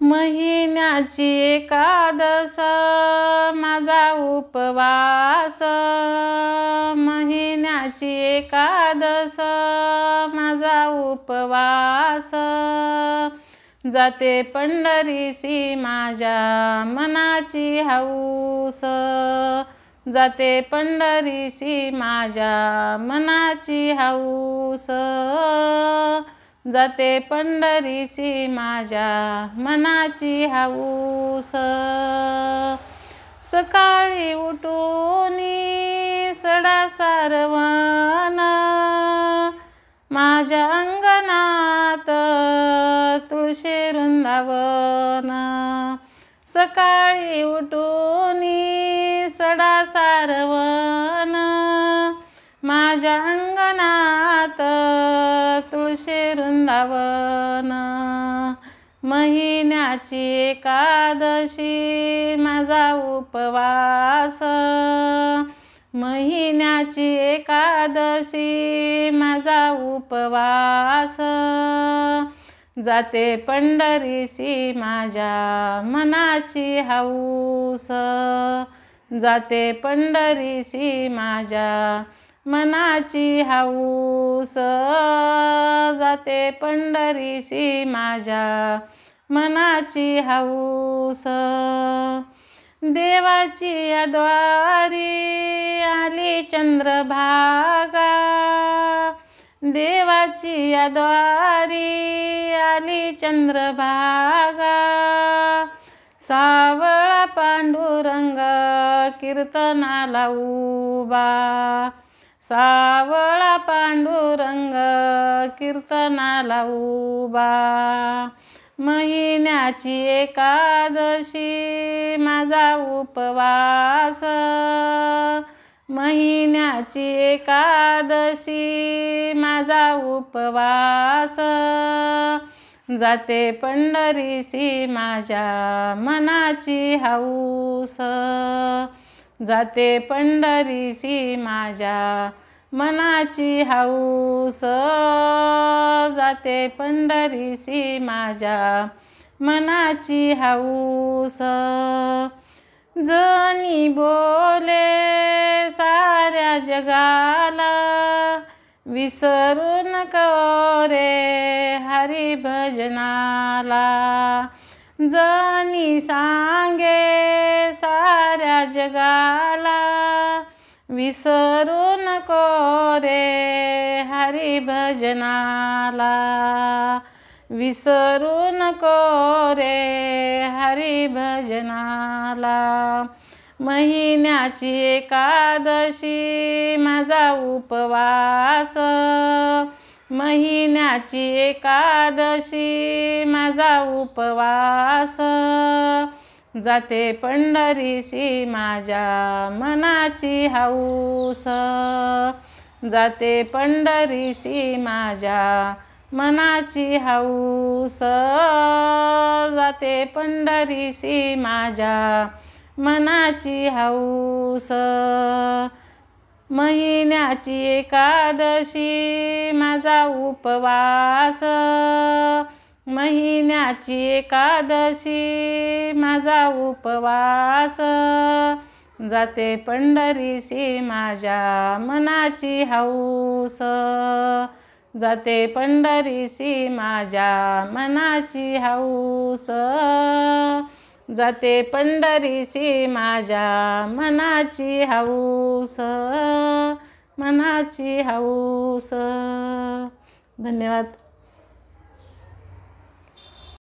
महिन्याची एकादश माझा उपवास, महिन्याची एकादश माझा उपवास, जाते पंढरीसी माझ्या मनाची हौस, जाते पंढरीसी माझ्या मनाची हौस, जाते पंढरीसी माझ्या मनाची हौस। सकाळी उठून सडा सारवण, माझ्या अंगणात तुळशी वृंदावन, सकाळी उठून सडा सारवण, माझ्या अंगणात तुळशी वृंदावन, महिन्याची एकादशी माझा उपवास, महिन्याची एकादशी माझा उपवास, जाते पंढरीसी माझ्या मनाची हौस, जाते पंढरीसी माझ्या मनाची हौस, जाते पंढरीसी माझ्या मनाची हौस। देवाची द्वारी आली चंद्रभागा, देवाची द्वारी आली चंद्रभागा, सावळा पांडुरंग कीर्तनाला उभा, सावळा पांडुरंग कीर्तनाला उभा, महिन्याची एकादशी माझा उपवास, महिन्याची एकादशी माझा उपवास, जाते पंढरीसी माझ्या मनाची हौस, जाते पंढरीसी माझ्या मनाची हौस, जाते पंढरीसी माझ्या मनाची हौस। जनी बोले साऱ्या जगाला, विसरू नको रे हरी भजनाला, जनी सांगे साऱ्या जगाला, विसरू नको रे हरी भजनाला, विसरू नको रे हरी भजनाला, महिन्याची एकादशी माझा उपवास, महिन्याची एकादशी माझा उपवास, जाते पंढरीसी माझ्या मनाची हौस, जाते पंढरीसी माझ्या मनाची हौस, जाते पंढरीसी माझ्या मनाची हौस। महिन्याची एकादशी माझा उपवास, महिन्याची एकादशी माझा उपवास, जाते पंढरीसी माझ्या मनाची हौस, जाते पंढरीसी माझ्या मनाची हौस, जाते पंढरीसी माझ्या मनाची हौस, मनाची हौस। धन्यवाद।